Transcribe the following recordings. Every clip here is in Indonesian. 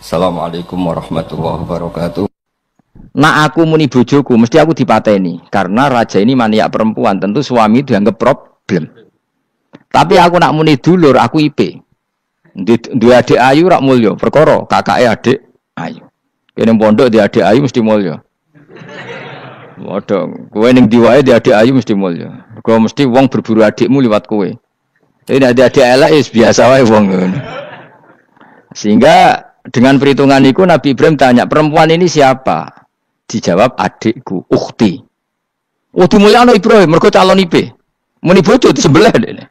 Assalamualaikum warahmatullahi wabarakatuh. Nak aku muni bojoku mesti aku dipateni karena raja ini maniak perempuan, tentu suami dianggap problem. Tapi aku nak muni dulur aku IP. Dua adik ayu rak mulya, perkara kakake adik ayu. Kene pondok di adik ayu mesti mulya. Waduh, kowe ning diwae di adik ayu mesti mulya. Kowe mesti wong berburu adikmu liwat kowe. Ini adik elek biasa wae wong ngono. Sehingga dengan perhitungan itu Nabi Ibrahim tanya, perempuan ini siapa? Dijawab adikku, ukhti. Oh dimulyakno Ibrahim, mergo calon IP. Muni bojo sebelah dene.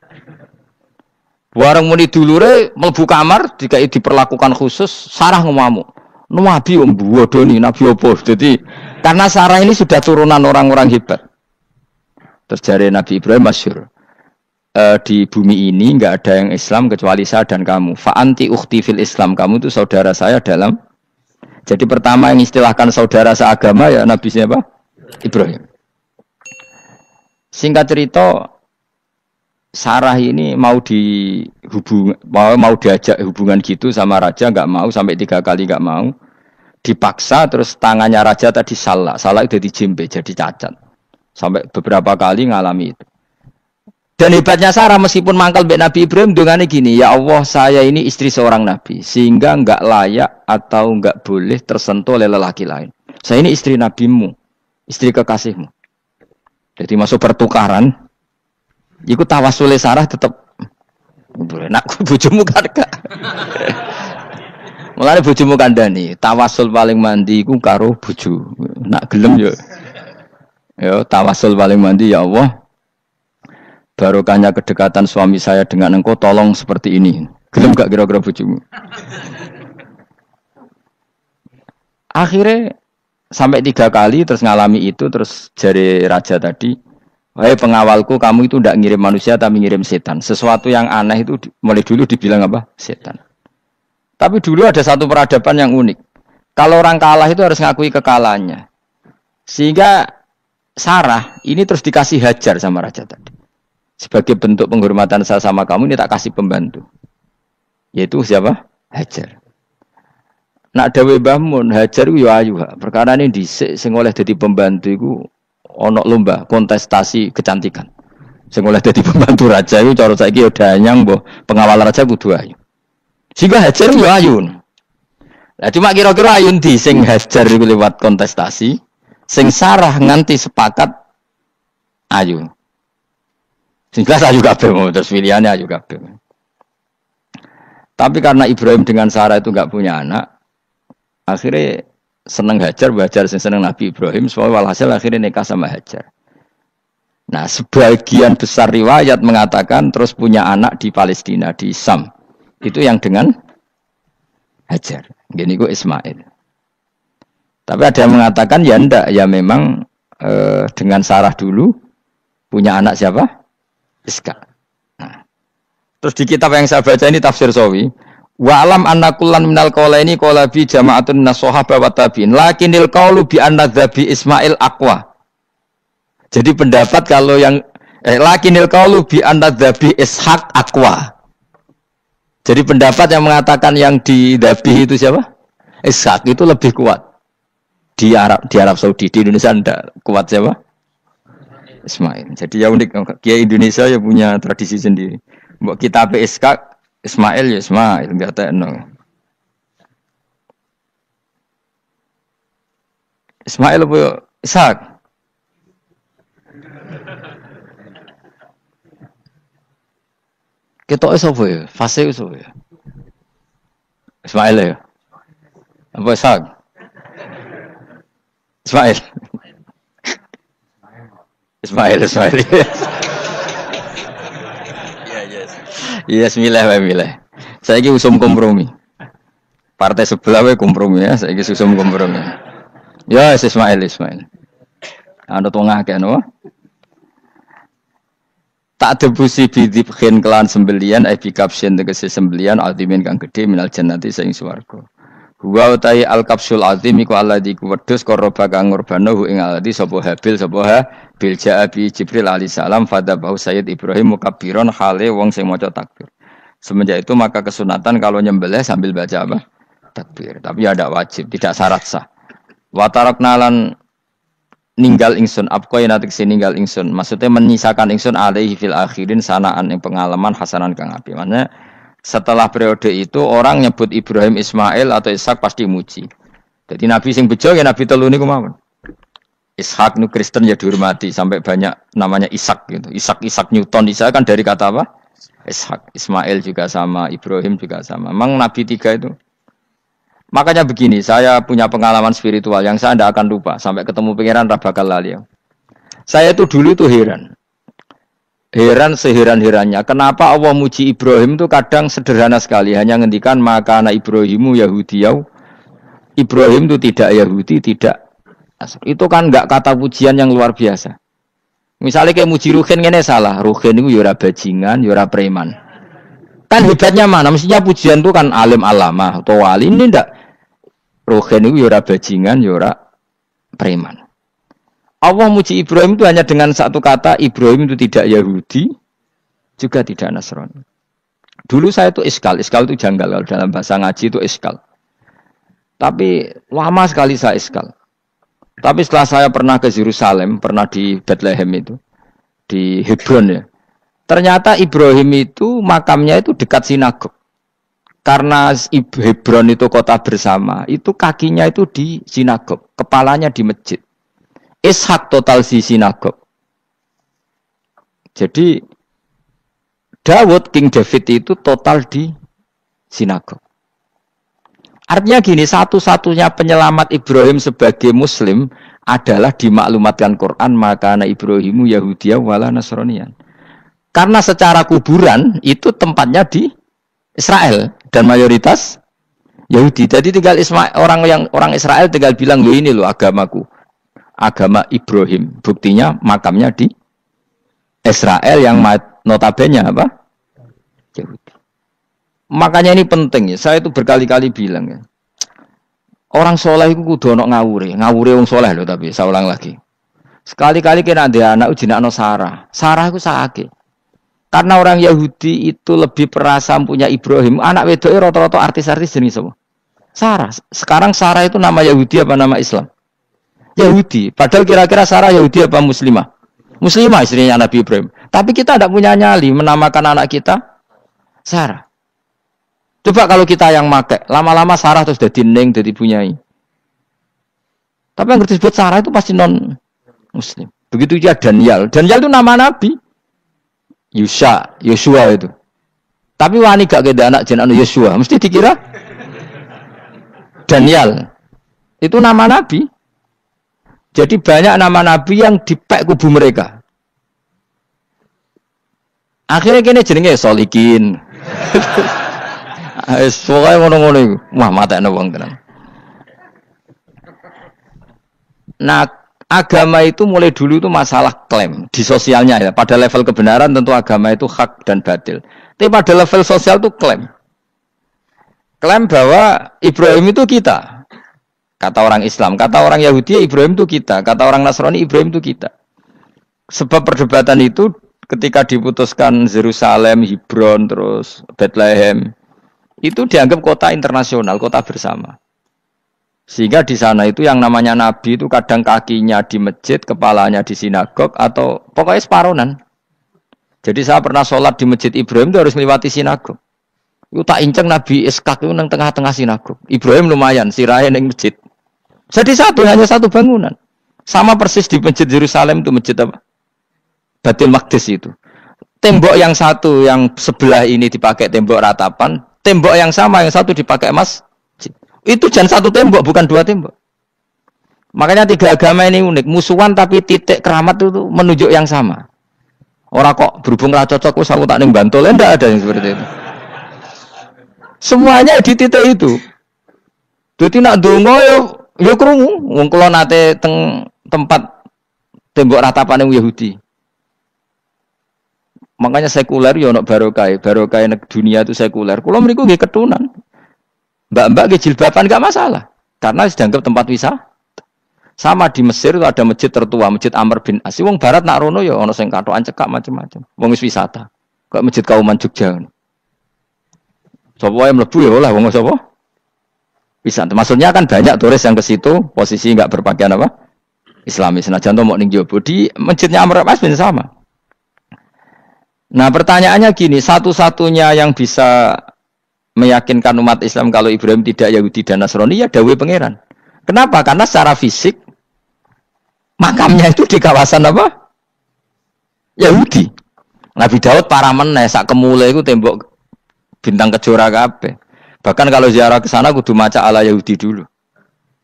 Bareng muni dulure mlebu kamar dikai diperlakukan khusus, Sarah ngamuk. Nabi om bodoni, Nabi opo. Jadi karena Sarah ini sudah turunan orang-orang hebat. Terus jare Nabi Ibrahim masyhur. Di bumi ini enggak ada yang Islam kecuali saya dan kamu. Fa anti ukhti fil Islam, kamu itu saudara saya dalam. Jadi pertama yang istilahkan saudara seagama ya Nabi siapa? Ibrahim. Singkat cerita, Sarah ini mau diajak hubungan gitu sama raja, nggak mau, sampai 3 kali nggak mau. Dipaksa, terus tangannya raja tadi salah itu dijimbe jadi cacat. Sampai beberapa kali ngalami itu. Dan hebatnya Sarah meskipun mangkal mbek Nabi Ibrahim dongane gini, ya Allah saya ini istri seorang Nabi sehingga enggak layak atau enggak boleh tersentuh oleh lelaki lain. Saya ini istri Nabimu, istri kekasihmu. Jadi masuk pertukaran, ikut tawassul Sarah tetap boleh. Nak bojomu kan gak. Mulane bojomu kandhani, tawassul paling mandi iku karo bojo. Nak gelem yo. Yo tawassul paling mandi ya Allah. Barokahnya kedekatan suami saya dengan engkau, tolong seperti ini. Gelem gak kira-kira bojomu? Akhirnya sampai 3 kali terus ngalami itu, terus jari raja tadi, wahai pengawalku, kamu itu tidak ngirim manusia tapi ngirim setan. Sesuatu yang aneh itu mulai dulu dibilang apa? Setan. Tapi dulu ada satu peradaban yang unik. Kalau orang kalah itu harus ngakui kekalahannya. Sehingga Sarah ini terus dikasih Hajar sama raja tadi. Sebagai bentuk penghormatan saya sama kamu, ini tak kasih pembantu. Yaitu siapa? Hajar. Nak dawe Mbah Mun, Hajar ku yo ayu. Perkara ini dhisik sing oleh dadi pembantu iku ana lomba kontestasi kecantikan. Sing oleh dadi pembantu raja iku cara saiki yo danyang mbah pengawal raja kudu ayu. Sehingga Hajar yo ayu. Lah cuma kira-kira ayu ndi sing Hajar iku lewat kontestasi, sing Sarah nganti sepakat ayu. Sing jelas ayu kabeh, terus pilihannya ayu kabeh. Tapi karena Ibrahim dengan Sarah itu enggak punya anak, akhirnya seneng Hajar, sing seneng Nabi Ibrahim, soalnya walhasil akhirnya nikah sama Hajar. Nah, sebagian besar riwayat mengatakan terus punya anak di Palestina, di Sam. Itu yang dengan Hajar. Gini ku Ismail. Tapi ada yang mengatakan ya enggak, ya memang dengan Sarah dulu punya anak siapa? Iska. Nah. Terus di kitab yang saya baca ini tafsir Sawi, wa alam anna kullan minal qaulaini qala bi jama'atun minas sahabah wa tabi'in lakinnil qaulu bi anna dzabi Ismail aqwa. Jadi pendapat kalau yang lakinnil qaulu bi anna dzabi Ishaq aqwa. Jadi pendapat yang mengatakan yang didzabi itu siapa? Ishaq itu lebih kuat. Di Arab Saudi, di Indonesia enggak kuat siapa? Ismail. Jadi ya unik, Kiai Indonesia ya punya tradisi sendiri. Mbok kitab Ishaq, Ismail ya Ismail, enggak tekno. Ismail apa Ishaq? Ketoke sapa ya? Fase sapa ya? Ismail ya. Apa Ishaq? Ismail. Ismail. Yes, milih. Saya ini usum kompromi. Partai sebelah we kompromi ya. Saya ini usum kompromi. Ya, Ismail. Anda tengah kan, wah. Tak debusi bidibkhin kelan sembelian, bikapsin tegesi sembelian, altimin kang gede minal jannati saing swarga. Huwa utai al-kapsul azim iku alladzi kuwedhus koroba kang ngurbanahu ing alladzi sapa Habil ja'abi Jibril alaihi salam fadabahu Sayyid Ibrahim mukabbiron hale wong sing maca takbir. Semenjak itu maka kesunatan kalau nyembelih sambil baca apa? takbir. Tapi ya tidak wajib, tidak syarat sah. Wa tarakna lan ninggal ingsun apko yen atik ninggal ingsun. Maksudnya menyisakan ingsun alaihi fil akhirin sanaan yang pengalaman hasanan kang apik. Maksudnya setelah periode itu orang nyebut Ibrahim, Ismail atau Ishak pasti muji. Jadi Nabi sing bejo ya Nabi telu niku mawon. Ishak nu Kristen ya dihormati sampai banyak namanya Ishak gitu. Ishak Newton Ishak kan dari kata apa? Ishak. Ismail juga sama, Ibrahim juga sama. Memang Nabi tiga itu. Makanya begini, saya punya pengalaman spiritual yang saya tidak akan lupa sampai ketemu pangeran bakal lali. Saya itu dulu tuh heran seheran-herannya. Kenapa Allah muji Ibrahim itu kadang sederhana sekali, hanya ngendikan maka anak Ibrahimu Yahudiyau. Ibrahim itu tidak Yahudi, tidak. Itu kan enggak kata pujian yang luar biasa. Misalnya kayak muji Ruhin ini salah. Ruhin itu yura bajingan, yura preman. Kan hebatnya mana? Mestinya pujian itu kan alim alama atau wali. Ini enggak. Ruhin itu yura bajingan, yura preman. Allah muji Ibrahim itu hanya dengan satu kata. Ibrahim itu tidak Yahudi, juga tidak Nasrani. Dulu saya itu iskal itu janggal. Kalau dalam bahasa ngaji itu iskal. Tapi lama sekali saya iskal. Tapi setelah saya pernah ke Yerusalem, pernah di Bethlehem itu, di Hebron ya. Ternyata Ibrahim itu makamnya itu dekat sinagog. Karena Hebron itu kota bersama, itu kakinya itu di sinagog, kepalanya di masjid. Ishak total di sinagog. Jadi King David itu total di sinagog. Artinya gini, satu-satunya penyelamat Ibrahim sebagai Muslim adalah dimaklumatkan Quran maka anak Ibrahimu Yahudiyah wala Nasronian. Karena secara kuburan itu tempatnya di Israel dan mayoritas Yahudi. Jadi tinggal orang Israel tinggal bilang lo ini lo agamaku, agama Ibrahim. Buktinya makamnya di Israel yang notabene apa? Yahudi. Makanya ini penting ya. Saya itu berkali-kali bilang ya. Orang soleh itu kudu ono ngawure wong soleh loh, tapi saya ulang lagi. Sekali-kali kena ada anak ujinakno Sarah. Sarah itu sakit. Karena orang Yahudi itu lebih perasa punya Ibrahim. Anak wedoknya rata-rata artis-artis jenis semua. Sarah. Sekarang Sarah itu nama Yahudi apa nama Islam? Yahudi. Padahal kira-kira Sarah Yahudi apa Muslimah? Muslimah istrinya Nabi Ibrahim. Tapi kita tidak punya nyali menamakan anak kita Sarah. Coba kalau kita yang make, lama-lama Sarah terus jadi neng, jadi punyai. Tapi yang disebut Sarah itu pasti non Muslim. Begitu juga Daniel. Daniel itu nama Nabi. Yosua itu. Tapi wani gak keda anak jeneng Yosua, mesti dikira Daniel. Itu nama Nabi. Jadi banyak nama Nabi yang dipek kubu mereka. Akhirnya kini jenenge Solikin. Pokoknya ngono-ngono iku. Wah, matekno wong tenan. Nah, agama itu mulai dulu itu masalah klaim di sosialnya ya. Pada level kebenaran tentu agama itu hak dan batil. Tapi pada level sosial itu klaim. Klaim bahwa Ibrahim itu kita. Kata orang Islam, kata orang Yahudi Ibrahim itu kita, kata orang Nasrani Ibrahim itu kita. Sebab perdebatan itu ketika diputuskan Yerusalem, Hebron, terus Bethlehem, itu dianggap kota internasional, kota bersama. Sehingga di sana itu yang namanya Nabi itu kadang kakinya di masjid, kepalanya di sinagog, atau pokoknya separonan. Jadi saya pernah sholat di masjid Ibrahim itu harus melewati sinagog. Itu tak inceng Nabi Ishak itu nang tengah-tengah sinagog. Ibrahim lumayan, sirahe ning masjid. Jadi hanya satu bangunan. Sama persis di masjid Yerusalem itu masjid apa? Baitul Maqdis itu. Tembok yang satu yang sebelah ini dipakai tembok ratapan. Tembok yang sama, yang satu dipakai emas. Itu jangan satu tembok, bukan dua tembok. Makanya tiga agama ini unik. Musuhan tapi titik keramat itu menunjuk yang sama. Orang kok berhubung ra cocok, aku tak ning Bantul, enggak ada yang seperti itu. Semuanya di titik itu. Jadi nak donga yo krungu. Wong kula nate teng tempat tembok ratapan Yahudi. Makanya sekuler ya ono barokah dunia itu sekuler. Kula mriku nggih ketunan. Mbak-mbak nggih jilbaban enggak masalah karena dianggap tempat wisata. Sama di Mesir itu ada masjid tertua, Masjid Amr bin As. Wong barat nak rono ya ono sing katokan cekak macam-macam. Wong wis wisata. Kok Masjid Kauman Jogja. Sapa wae mlebu ya oleh wong sapa? Bisa. Maksudnya kan banyak turis yang ke situ posisi nggak berpakaian apa? Islami. Senajan to mau ning jowo di masjidnya Amr bin sama. Nah, pertanyaannya gini, satu-satunya yang bisa meyakinkan umat Islam kalau Ibrahim tidak Yahudi dan Nasrani ya dawuh pangeran. Kenapa? Karena secara fisik makamnya itu di kawasan apa? Yahudi. Nabi Daud para meneh sak kemule iku tembok bintang kejora kabeh. Bahkan kalau ziarah ke sana kudu maca ala Yahudi dulu.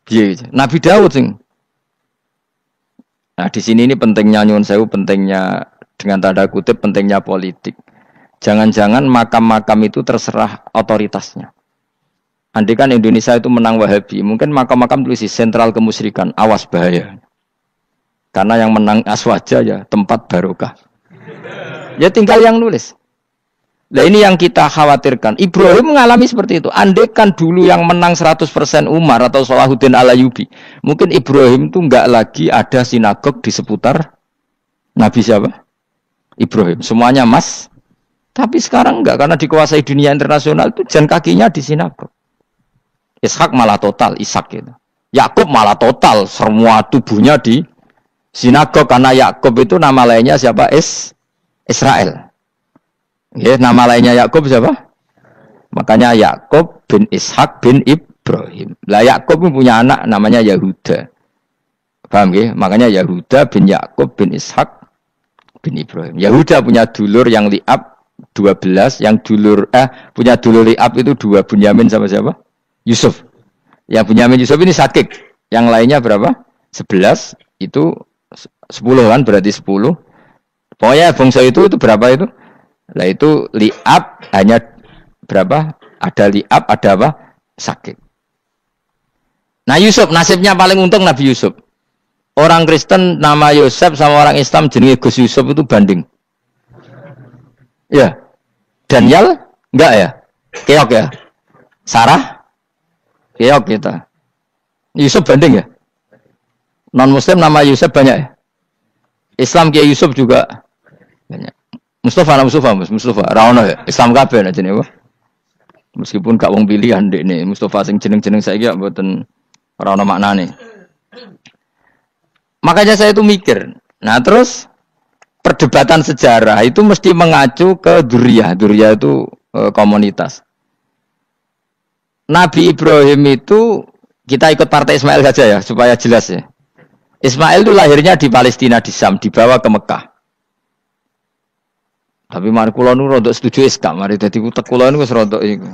Piye Nabi Daud sing. Nah, di sini ini pentingnya nyuwun sewu, pentingnya dengan tanda kutip pentingnya politik. Jangan-jangan makam-makam itu terserah otoritasnya. Andai kan Indonesia itu menang Wahabi, mungkin makam-makam tulis sentral kemusyrikan, awas bahaya. Karena yang menang Aswaja ya tempat barokah. Ya tinggal yang nulis. Nah ini yang kita khawatirkan. Ibrahim mengalami seperti itu. Andai kan dulu yang menang 100% Umar atau Salahuddin Al-Ayyubi, mungkin Ibrahim itu enggak lagi ada sinagog di seputar Nabi siapa? Ibrahim. Semuanya mas. Tapi sekarang enggak, karena dikuasai dunia internasional itu jalan kakinya di sinagog. Ishak malah total, Ishak gitu. Yakub malah total, semua tubuhnya di sinagog, karena Yakub itu nama lainnya siapa? Israel. Ya, nama lainnya Yakub siapa? Makanya Yakub bin Ishak bin Ibrahim. Lah Yakub punya anak namanya Yahuda. Paham ya? Makanya Yahuda bin Yakub bin Ishak bin Ibrahim. Yahuda punya dulur yang li'ab 12, yang dulur punya dulur li'ab itu 2, Bunyamin sama siapa? Yusuf. Yang Bunyamin Yusuf ini sakik. Yang lainnya berapa? 11, itu 10 kan, berarti 10. Pokoknya bangsa itu berapa itu? Lah itu li'ab hanya berapa? Ada li'ab, ada apa? Sakit. Nah Yusuf, nasibnya paling untung Nabi Yusuf. Orang Kristen nama Yosef sama orang Islam jenenge Gus Yusuf itu banding. Ya. Daniel? Enggak ya? Keok ya? Sarah? Keok kita. Yusuf banding ya? Non Muslim nama Yusuf banyak ya? Islam Kiai Yusuf juga banyak. Mustafa, Raono ya, Islam kabeh aja nih, meskipun gak wong pilihan dek nih, Mustafa sing jeneng saya gak buatan Raono maknane. Makanya saya itu mikir, nah terus perdebatan sejarah itu mesti mengacu ke Duriyah itu komunitas. Nabi Ibrahim itu kita ikut partai Ismail saja ya supaya jelas ya. Ismail itu lahirnya di Palestina di Syam, dibawa ke Mekah. Tapi mari kula nu rodok setuju Islam, mari dadi utek kula niku wis rodok iku.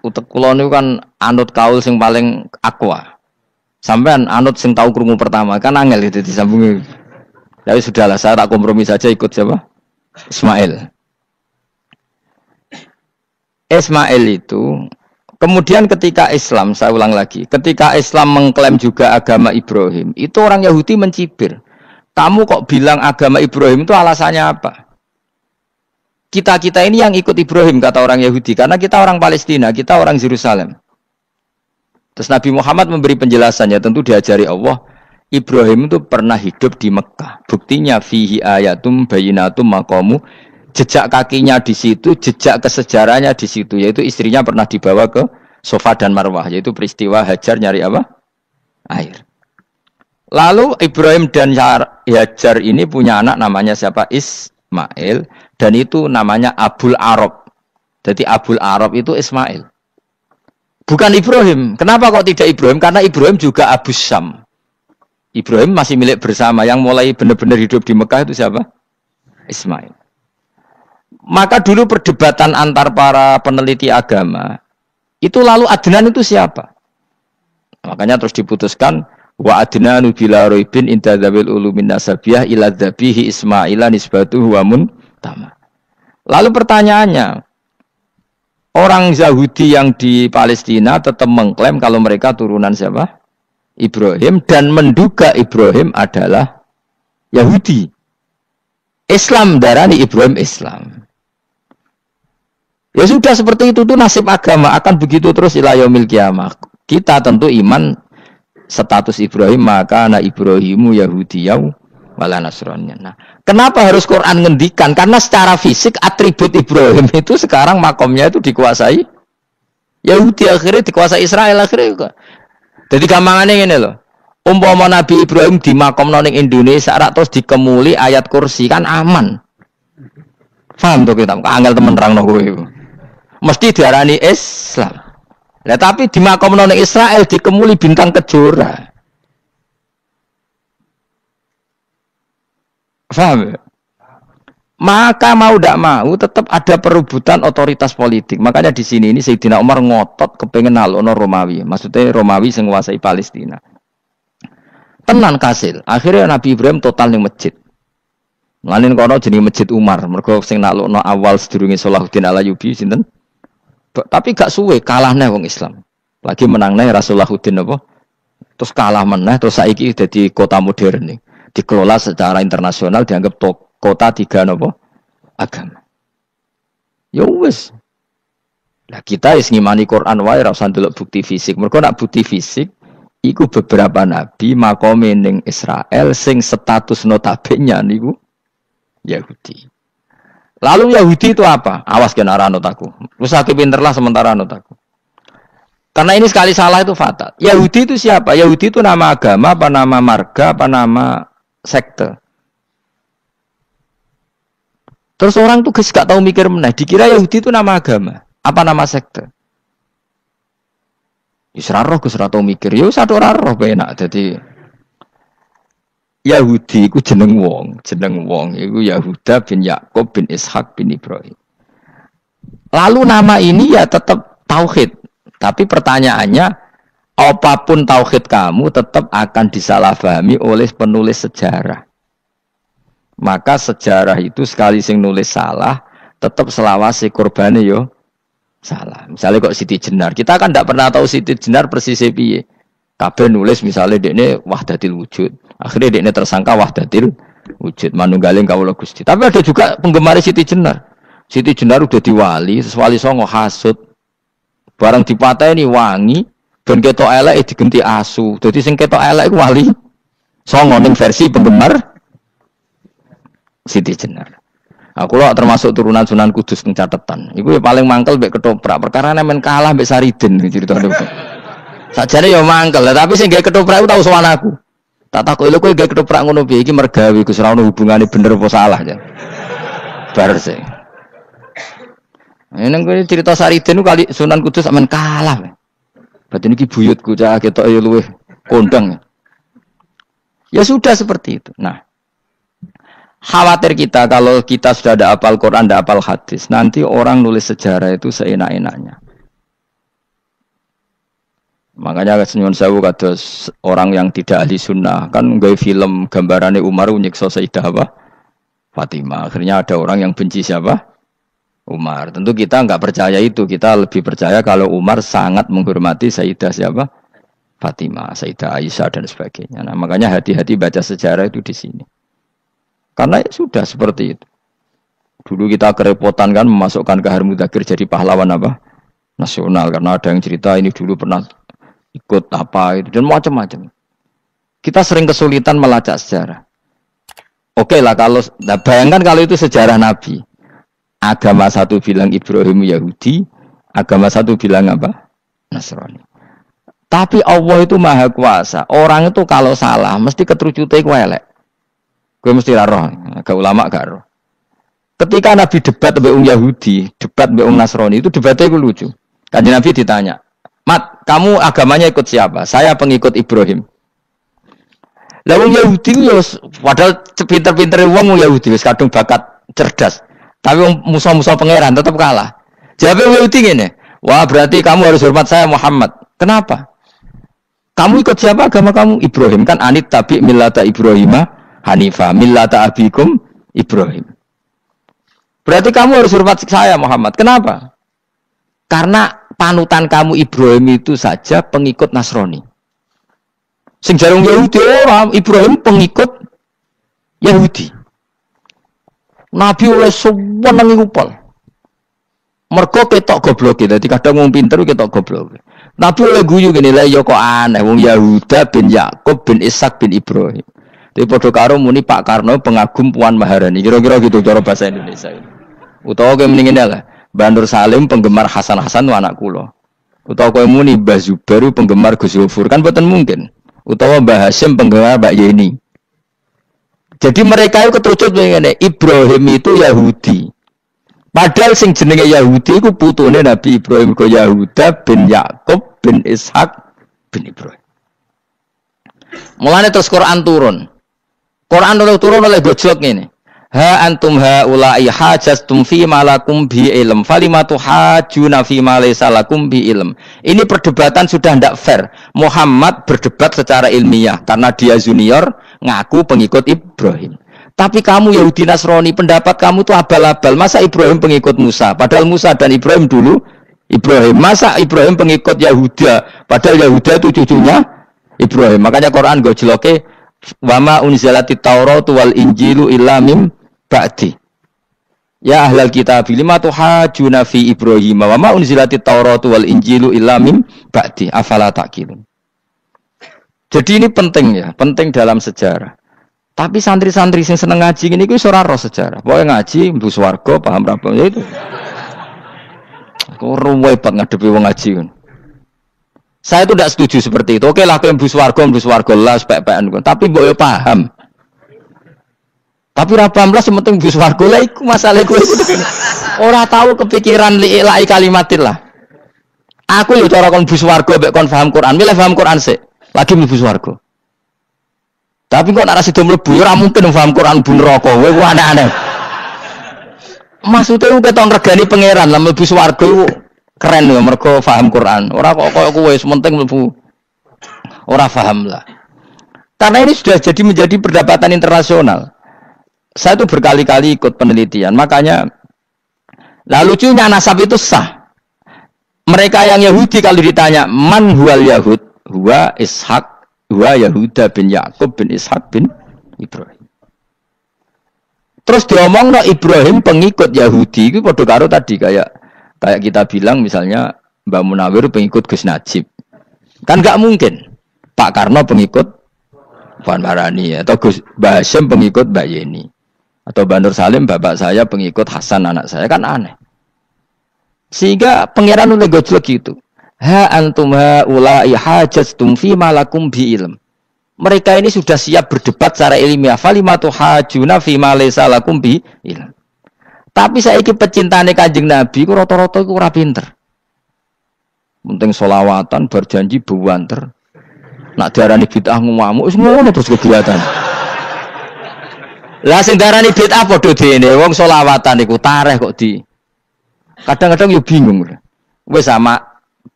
Utek kula niku kan anut kaul sing paling akwa. Sampean anut sing tahu krungu pertama, kan angel itu disambungi. Ya sudahlah, saya tak kompromi saja ikut siapa? Ismail. Ismail itu kemudian ketika Islam, saya ulang lagi, ketika Islam mengklaim juga agama Ibrahim, itu orang Yahudi mencibir. Kamu kok bilang agama Ibrahim itu alasannya apa? Kita ini yang ikut Ibrahim, kata orang Yahudi, karena kita orang Palestina, kita orang Yerusalem. Terus Nabi Muhammad memberi penjelasannya, tentu diajari Allah, Ibrahim itu pernah hidup di Mekah. Buktinya fihi ayatum bayinatum maqamu, jejak kakinya di situ, jejak kesejarahnya di situ, yaitu istrinya pernah dibawa ke Safa dan Marwah, yaitu peristiwa Hajar nyari apa? Air. Lalu Ibrahim dan Hajar ini punya anak namanya siapa? Ismail. Dan itu namanya Abul Arab. Jadi Abul Arab itu Ismail. Bukan Ibrahim. Kenapa kok tidak Ibrahim? Karena Ibrahim juga Abu Syam. Ibrahim masih milik bersama. Yang mulai benar-benar hidup di Mekah itu siapa? Ismail. Maka dulu perdebatan antar para peneliti agama. Itu lalu Adnan itu siapa? Makanya terus diputuskan. Wa adnanu bila roibin inta dzawil ulumin nasabiyah ila dzabihi Ismaila nisbatuhu wa tama. Lalu pertanyaannya, orang Yahudi yang di Palestina tetap mengklaim kalau mereka turunan siapa? Ibrahim, dan menduga Ibrahim adalah Yahudi. Islam darani Ibrahim Islam. Ya sudah seperti itu tuh nasib agama akan begitu terus ila yaumil qiyamah. Kita tentu iman status Ibrahim, maka na Ibrahimu Yahudiyau wala Nasrani. Nah, kenapa harus Quran ngendikan? Karena secara fisik atribut Ibrahim itu sekarang makomnya itu dikuasai Yahudi akhirnya dikuasai Israel akhirnya juga. Jadi gampangannya ngene lho. Umpama Nabi Ibrahim dimakamno ning Indonesia rak terus dikemuli ayat kursi kan aman. Paham to kita? Angel temen nerangno kowe iku. Mesti diarani Islam. Lah tapi dimakamno ning Israel dikemuli bintang kejora. Paham ya? Maka mau tidak mau tetap ada perebutan otoritas politik. Makanya di sini ini Sayyidina Umar ngotot kepengen nalono Romawi. Maksudnya Romawi sing nguasai Palestina. Tenan kasil. Akhirnya Nabi Ibrahim total ning masjid. Mlanin kono jenenge Masjid Umar. Mergo sing nalono awal sedurunge Salahuddin Al-Ayyubi sinten? Tapi gak suwe kalahne wong Islam. Lagi menangne Rasulullahuddin apa? Terus kalah meneh terus saiki dadi kota modern nih. Dikelola secara internasional dianggap kota tiga nopo agama. Ya wis. Lah kita wis ngimani Quran wae ora usah ndelok bukti fisik. Mergo nak bukti fisik iku beberapa nabi makome ning Israel sing status notabene niku Yahudi. Lalu Yahudi itu apa? Awas kena anut aku. Wis aku pinterlah sementara anut aku. Karena ini sekali salah itu fatal. Yahudi itu siapa? Yahudi itu nama agama, apa nama marga, apa nama sekte. Terus orang tuh gak tahu mikir meneh, dikira Yahudi itu nama agama, apa nama sekte. Israroh Gus ora tau mikir, yo satu ora roh penak. Dadi Yahudi iku jeneng wong iku Yahuda bin Yakub bin Ishak bin Ibrahim. Lalu nama ini ya tetap tauhid, tapi pertanyaannya apapun tauhid kamu tetap akan disalahpahami oleh penulis sejarah. Maka sejarah itu sekali sing nulis salah, tetap selawase korbane yo salah. Misalnya kok Siti Jenar, kita kan tidak pernah tahu Siti Jenar persis piye. Kabeh nulis misalnya dekne wahdatil wujud, akhirnya dekne tersangka wahdatil wujud, manunggaling kawula Gusti. Tapi ada juga penggemar Siti Jenar. Siti Jenar udah diwali, wali songo hasud. Barang dipateni wangi, ben ketok elek digenti asu. Dadi sing ketok elek iku wali songo ning versi penggemar Siti Jenar. Aku lo termasuk turunan Sunan Kudus pencatatan. Iku ya paling mangkel mbek ketoprak. Perkara men kalah mbek Saridin ceritane. Sajane ya mangkel, tapi sing gawe ketoprak iku tau sowan aku. Tak takoki lho kowe gawe ketoprak ngono piye iki mergawe Gus ora ono hubungane bener apa salah ya. Bar sih. Nang kowe cerita Saridin kali Sunan Kudus men kalah. Berarti niki buyutku cah ketok ya luwih kondang. Ya sudah seperti itu. Nah, khawatir kita kalau kita sudah ada hafal Quran, ada hafal hadis, nanti orang nulis sejarah itu seenak-enaknya. Makanya senyum sewu kados orang yang tidak ahli sunnah kan nggawe film gambarannya Umar nyiksa Sayyidah apa? Fatimah. Akhirnya ada orang yang benci siapa? Umar. Tentu kita enggak percaya itu. Kita lebih percaya kalau Umar sangat menghormati Sayyidah siapa? Fatimah, Sayyidah Aisyah dan sebagainya. Nah, makanya hati-hati baca sejarah itu di sini. Karena ya sudah seperti itu. Dulu kita kerepotan kan memasukkan Kahar Mudzakkir jadi pahlawan apa? Nasional. Karena ada yang cerita ini dulu pernah ikut apa itu dan macam-macam. Kita sering kesulitan melacak sejarah. Oke lah kalau bayangkan kalau itu sejarah Nabi. Agama satu bilang Ibrahim Yahudi, agama satu bilang apa? Nasrani. Tapi Allah itu maha kuasa. Orang itu kalau salah mesti keterucute ku elek. Gue mesti roh, agak ulama gak roh. Ketika Nabi debat dengan Yahudi, debat dengan Nasrani, itu debatnya itu lucu. Kanjeng Nabi ditanya, Mat, kamu agamanya ikut siapa? Saya pengikut Ibrahim. Lalu Yahudi, padahal pinter-pinter wong Yahudi, kadang bakat cerdas. Tapi musuh-musuh pangeran tetap kalah. Jawabnya Yahudi gini, wah berarti kamu harus hormat saya Muhammad. Kenapa? Kamu ikut siapa agama kamu? Ibrahim. Kan anit tabi millata Ibrahimah Hanifah, millata abikum Ibrahim. Berarti kamu harus hormat saya Muhammad. Kenapa? Karena panutan kamu Ibrahim itu saja pengikut Nasrani. Sing jarung Yahudi orang Ibrahim pengikut Yahudi. Nabi oleh sewenang ngupol. Mergo ketok goblok. Dadi kadang wong pinter ketok goblok. Nabi oleh guyu gini lah ya kok aneh wong Yahuda bin Yakub bin Ishak bin Ibrahim. Tapi padha karo muni Pak Karno pengagum Puan Maharani. Kira-kira gitu cara bahasa Indonesia. Utawa kowe mendingin lah. Bandur Salim penggemar Hasan Hasan itu anak kula. Utawa kowe muni Mbah Zubair penggemar Gus Yofur kan boten mungkin. Utawa Mbah Hasyim penggemar Mbak Yeni. Jadi mereka itu ketucut ngene, Ibrahim itu Yahudi. Padahal sing jenenge Yahudi iku putune Nabi Ibrahim ko Yahuda bin Yakub bin Ishak bin Ibrahim. Mulane terus Quran turun. Quran turun oleh gojlok ngene. Ha antum haula'i hajastum fi malakum bi ilm falimatu hajuna fi ma laysa lakum bi ilm. Ini perdebatan sudah tidak fair. Muhammad berdebat secara ilmiah karena dia junior ngaku pengikut Ibrahim. Tapi kamu Yahudi Nasrani pendapat kamu tuh abal-abal. Masa Ibrahim pengikut Musa? Padahal Musa dan Ibrahim dulu Ibrahim. Masa Ibrahim pengikut Yahuda? Padahal Yahuda itu cucunya Ibrahim. Makanya Quran gojloke wama unzilati Tauratu wal Injilu illa mim ba'di. Ya ahlal kitab lima tuhajuna fi Ibrahim wa ma unzilati Tauratu wal Injilu illa mim ba'di afala taqilun. Jadi ini penting ya, penting dalam sejarah. Tapi santri-santri sing seneng ngaji ini wis ora roh sejarah. Pokoke ngaji mlebu swarga paham ra ya itu. Kok ruwet banget ngadepi wong ngaji kan. Saya itu tidak setuju seperti itu. Oke lah kowe mlebu swarga lah spek-pekan. Tapi mbok yo paham. Tapi ra paham lah sing penting mlebu swarga lah iku masalah kowe. Ora tahu kepikiran li'ilai kalimatillah. Aku yo cara kon mlebu swarga mek kon paham Quran. Milih paham Quran sik. Lagi mlebu swarga. Tapi kok nek ra sida mlebu ora mungkin paham Quran bu neraka. Kowe ku aneh-aneh. Maksudnya ku keton regani pangeran lah mlebu swarga keren lho mergo paham Quran. Ora kok koyo kowe sementing mlebu. Ora paham lah. Karena ini sudah jadi menjadi perdebatan internasional. Saya itu berkali-kali ikut penelitian. Makanya lah lucunya nasab itu sah. Mereka yang Yahudi kalau ditanya man huwal Yahud, huwa Ishak, huwa Yahuda bin Yakub bin Ishak bin Ibrahim. Terus diomong no Ibrahim pengikut Yahudi itu padha karo tadi kayak kita bilang misalnya Mbak Munawir pengikut Gus Najib. Kan enggak mungkin. Pak Karno pengikut Puan Marani atau Gus Mbah Hasyim pengikut Mbak Yeni. Atau Mbak Nur Salim bapak saya pengikut Hasan anak saya kan aneh. Sehingga pangeran oleh gojlok gitu. Ha antum haula'i hajastum fi malakum bi ilm. Mereka ini sudah siap berdebat secara ilmiah. Falimatu hajuna fi ma laysa lakum bi ilm. Tapi saiki pecintane Kanjeng Nabi ku rata-rata iku ora pinter. Penting selawatan berjanji buwanter. Nak diarani bid'ah ngamuk wis ngono terus kegiatan. Lah sing diarani bid'ah padha dene wong selawatan iku tareh kok di. Kadang-kadang yo bingung. Wis sama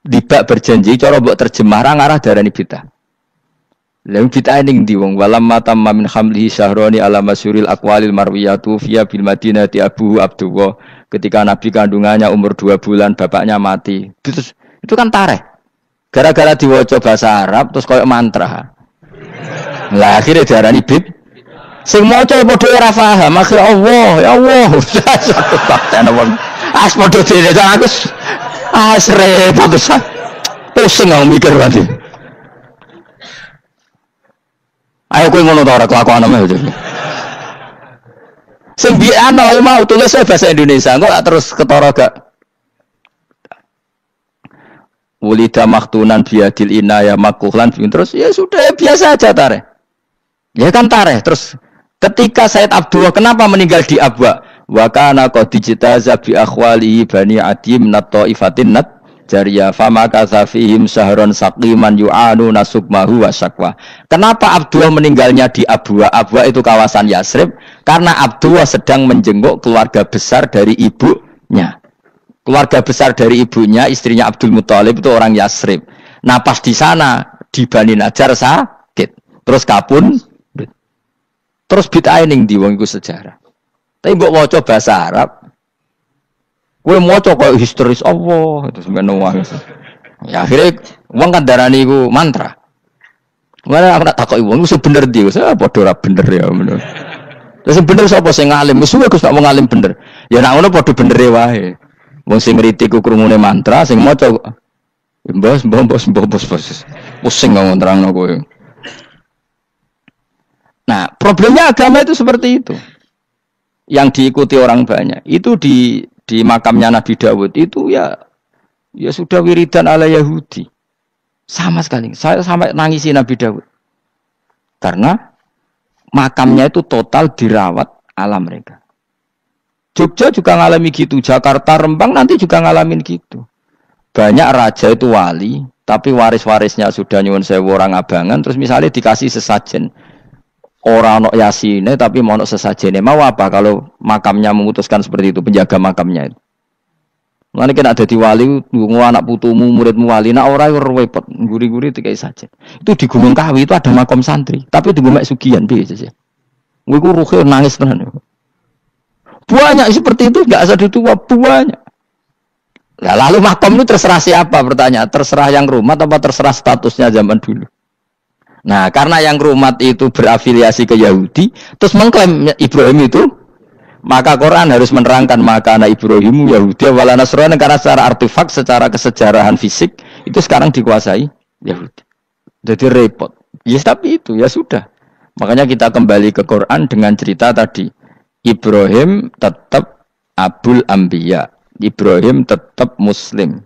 dibak berjanji cara mbok terjemah ra ngarah diarani bid'ah. Lalu kita ning di wong walam matam min hamlihi syahroni ala masyuril aqwalil marwiyatu fiya bil madinati Abu Abdullah ketika Nabi kandungannya umur 2 bulan bapaknya mati. Terus itu kan tareh. Gara-gara diwaca bahasa Arab terus koyo mantra. Lah akhirnya diarani bid. Sing maca padha ora paham, akhir Allah, ya Allah. Takten wong. As padha dene aku. Repot tenan. Pusing aku mikir berarti. Ayo kowe ngono ta ora kelakuan ame aja. Sing biasa mau tulis bahasa Indonesia, kok terus ketara gak. Wulida maktunan biadil inaya makuhlan terus ya sudah biasa aja tareh. Ya kan tareh terus ketika Said Abdullah kenapa meninggal di Abwa? Wa kana qad dijtaza bi akhwalihi bani adim nat taifatin nat Jariyah fama kasafihim sahron saqiman yu'anu nasukmahu wa syakwa. Kenapa Abdullah meninggalnya di Abwa? Abwa itu kawasan Yasrib karena Abdullah sedang menjenguk keluarga besar dari ibunya. Keluarga besar dari ibunya, istrinya Abdul Muthalib itu orang Yasrib. Nah pas di sana di Bani Najjar sakit. Terus kapun. Terus bid'ah ning ndi wong iku sejarah. Tapi mbok waca bahasa Arab kowe maca koyo histeris Allah terus menowo. Ya akhirnya wong kan darani iku mantra. Mana aku tak takoki wong iku bener ndi wis padha ora bener ya ngono. Terus bener sapa sing ngalim? Wis Gus nak wong ngalim bener. Ya nak ngono padha benere wae. Wong sing ngritik ku krungune mantra sing maca mbos. Pusing ngomong terangno kowe. Nah, problemnya agama itu seperti itu. Yang diikuti orang banyak. Itu di makamnya Nabi Dawud itu ya Ya sudah wiridan ala Yahudi. Sama sekali. Saya sampai nangisi Nabi Daud. Karena makamnya itu total dirawat ala mereka. Jogja juga ngalami gitu, Jakarta, Rembang nanti juga ngalamin gitu. Banyak raja itu wali, tapi waris-warisnya sudah nyuwun sewu orang abangan, terus misalnya dikasih sesajen. Orang nok yasine tapi mau nok sesajene. Mau apa kalau makamnya memutuskan seperti itu, penjaga makamnya itu. Mulane kena dadi wali, nggo anak putumu, muridmu wali, nak ora repot, guri-guri dikai sajen. Itu di Gunung Kawi itu ada makam santri, tapi di Gunung Sugihan piye sih. Gue ruhe nangis tenan. Banyak seperti itu, enggak asal ditua banyak. Nah, lalu makam itu terserah siapa pertanyaan? Terserah yang rumat apa terserah statusnya zaman dulu? Nah, karena yang rumat itu berafiliasi ke Yahudi, terus mengklaim Ibrahim itu, maka Quran harus menerangkan maka anak Ibrahim Yahudi wala Nasrani karena secara artefak, secara kesejarahan fisik itu sekarang dikuasai Yahudi. Jadi repot. Ya tapi itu ya sudah. Makanya kita kembali ke Quran dengan cerita tadi. Ibrahim tetap Abul Anbiya. Ibrahim tetap Muslim.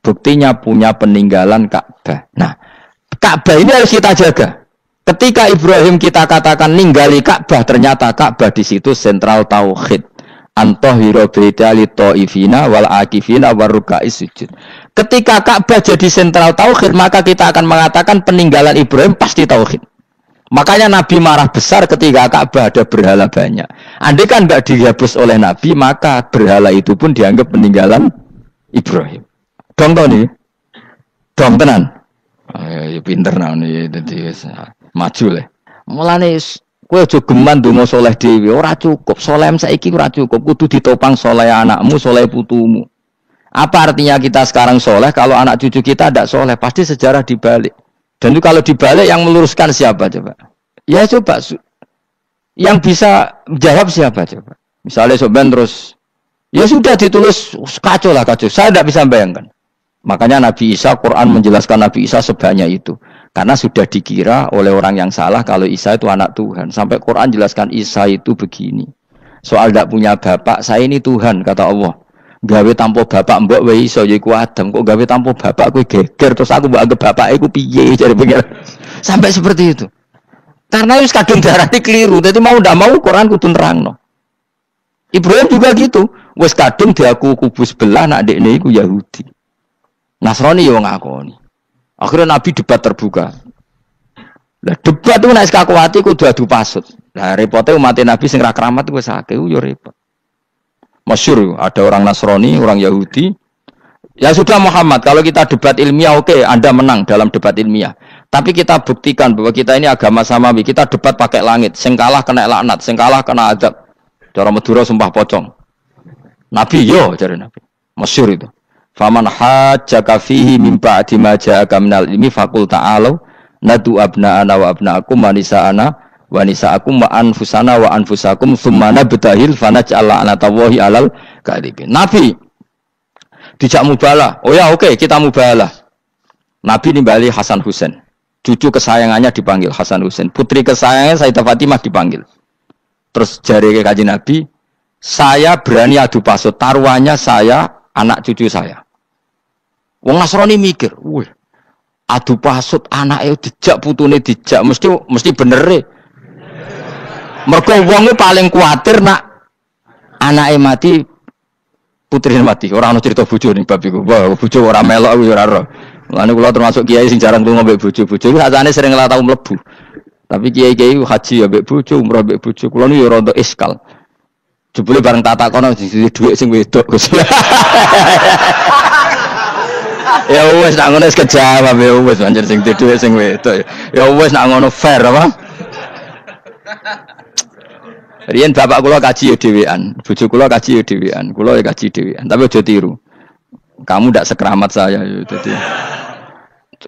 Buktinya punya peninggalan Ka'bah. Nah, Ka'bah ini harus kita jaga. Ketika Ibrahim kita katakan ninggali Ka'bah, ternyata Ka'bah di situ sentral tauhid. Antahira baitali ta'ifina wal akifina waruka'is sujud. Ketika Ka'bah jadi sentral tauhid, maka kita akan mengatakan peninggalan Ibrahim pasti tauhid. Makanya Nabi marah besar ketika Ka'bah ada berhala banyak. Andai kan enggak dihapus oleh Nabi, maka berhala itu pun dianggap peninggalan Ibrahim. Dong nih. Dong tenan. Ya pinter nih dadi maju le. Mulane kowe aja geman donga saleh dhewe, ora cukup. Saleh saiki ora cukup, kudu ditopang saleh anakmu, saleh putumu. Apa artinya kita sekarang saleh kalau anak cucu kita tidak saleh? Pasti sejarah dibalik. Dan itu kalau dibalik yang meluruskan siapa coba? Ya coba yang bisa jawab siapa coba? Misalnya soben terus ya sudah ditulis kacau lah kacau. Saya tidak bisa bayangkan. Makanya Nabi Isa, Quran menjelaskan Nabi Isa sebanyak itu. Karena sudah dikira oleh orang yang salah kalau Isa itu anak Tuhan. Sampai Quran jelaskan Isa itu begini. Soal tidak punya bapak, saya ini Tuhan, kata Allah. Gawe tanpa bapak mbok wae iso ya iku Adam. Kok gawe tanpa bapak kowe geger terus aku mbok anggap bapak iku piye jare pengen. Sampai seperti itu. Karena wis kadung darane keliru. Dadi mau ndak mau Quran kudu nerangno. Ibrahim juga gitu. Wis kadung diaku kubu sebelah nak dekne iku Yahudi. Nasrani yo ngakoni. Akhirnya Nabi debat terbuka. Lah debat itu nek kakuati kudu adu pasut. Lah repote umat Nabi sing ra keramat wis akeh yo repot. Masyhur ada orang Nasrani, orang Yahudi. Ya sudah Muhammad, kalau kita debat ilmiah oke, Anda menang dalam debat ilmiah. Tapi kita buktikan bahwa kita ini agama samawi. Kita debat pakai langit, sing kalah kena laknat, sing kalah kena adab. Cara Madura sumpah pocong. Nabi yo cari Nabi. Masyhur itu. Faman hajjaka fihi min ba'di ma ja'aka minal ilmi faqul ta'alu nadu abna'ana wa abna'akum wa nisa'ana wa nisa'akum wa anfusana wa anfusakum tsumma nabtahil fanaj'al la'natallahi 'alal kadhibin. Nabi dijak mubalah. Oh ya oke, kita mubalah. Nabi nimbali Hasan Husain. Cucu kesayangannya dipanggil Hasan Husain. Putri kesayangannya Sayyidah Fatimah dipanggil. Terus jari ke Kanjeng Nabi, saya berani adu pasut, taruhannya saya, anak cucu saya. Wong Nasrani mikir, wih, adu pasut anaknya dijak putune dijak, mesti bener e. Mergo wong paling kuatir nak anake mati, putrine mati. Ora ana cerita bojo ning bab iku. Wah, bojo ora melok aku ora ora. Mulane kula termasuk kiai sing jarang lunga mbek bojo-bojo. Iku sakjane sering ora tau mlebu. Tapi kiai-kiai haji ya mbek bojo, umrah mbek bojo. Kula niku ya rada iskal. Jebule bareng tak takono dhuwit sing wedok. Ya wis nak ngono wis kejawab ya wis anjir sing dhuwit sing wedok. Ya wis nak ngono fair apa? Riyen bapak kula kaji ya dhewean, bojo kula kaji ya dhewean, kula ya kaji dhewean. Tapi aja tiru. Kamu ndak sekeramat saya ya dadi.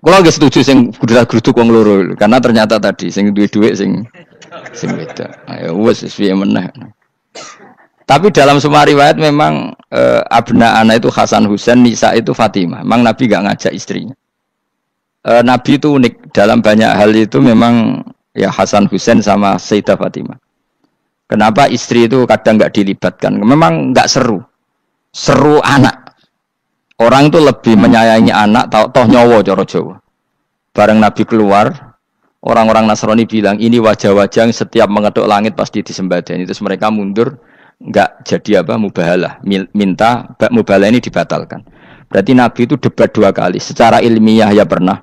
Kula nggih setuju sing gudrak-gruduk wong loro karena ternyata tadi sing duwe dhuwit sing beda. Ya wis piye meneh. Tapi dalam semua riwayat memang abna ana itu Hasan Husain, Nisa itu Fatimah. Memang Nabi enggak ngajak istrinya. Nabi itu unik dalam banyak hal itu memang ya Hasan Husain sama Sayyidah Fatimah. Kenapa istri itu kadang nggak dilibatkan? Memang nggak seru. Seru anak. Orang itu lebih menyayangi anak toh nyawa cara Jawa. Bareng Nabi keluar, orang-orang Nasrani bilang ini wajah-wajah yang setiap mengetuk langit pasti disembadani. Terus mereka mundur, enggak jadi mubahalah. Minta mubahalah ini dibatalkan. Berarti Nabi itu debat 2 kali. Secara ilmiah ya pernah,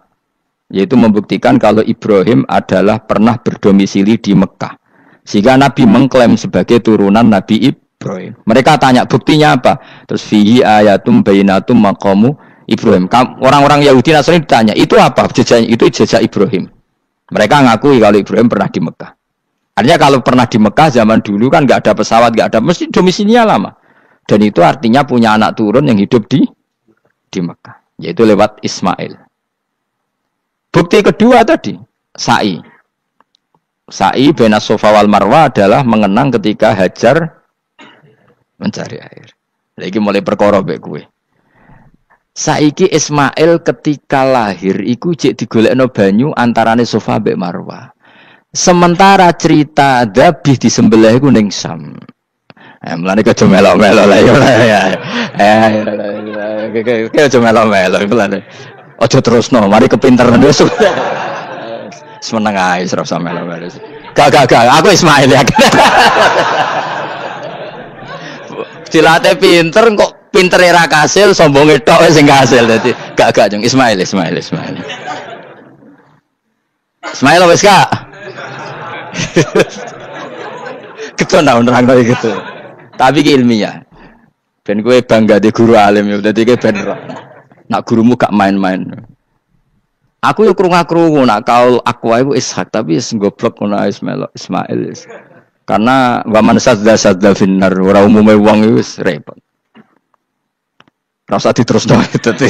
yaitu membuktikan kalau Ibrahim adalah pernah berdomisili di Mekah. Sehingga Nabi mengklaim sebagai turunan Nabi Ibrahim. Mereka tanya buktinya apa? Terus fihi ayatum bainatum maqamu Ibrahim. Orang-orang Yahudi Nasrani ditanya, itu apa? Itu jejak Ibrahim. Mereka ngakui kalau Ibrahim pernah di Mekah. Artinya kalau pernah di Mekah zaman dulu kan nggak ada pesawat, nggak ada, mesti domisilinya lama. Dan itu artinya punya anak turun yang hidup di Mekah, yaitu lewat Ismail. Bukti kedua tadi, sa'i. Sa'i baina Safa wal Marwah adalah mengenang ketika Hajar mencari air. Lagi mulai perkara mbek kowe. Saiki Ismail ketika lahir iku jek digolekno banyu antarane Safa mbek Marwah. Sementara cerita Dzabih disembelih iku ning Sam. Mulane aja melok-melok lah ya. Aja melok-melok mulane. Aja terusno, mari kepinteran wis. Semeneng ae ora usah melok-melok. Gak, aku Ismail ya. Cilate pinter kok pinter ra kasil, sombonge tok wis sing kasil dadi gak jeng Ismail. Ismail wis Kak. Keton nerangno gitu. Tapi ki ilmiah. Ben kowe bangga di guru alim ya dadi kowe ben nak gurumu gak main-main. Aku yo krungu-krungu nak kaul Aqwa iku Ishak tapi wis goblok ngono Ismail. Karena waman sadza finnar ora umume wong wis repot. Ora usah diterusno dadi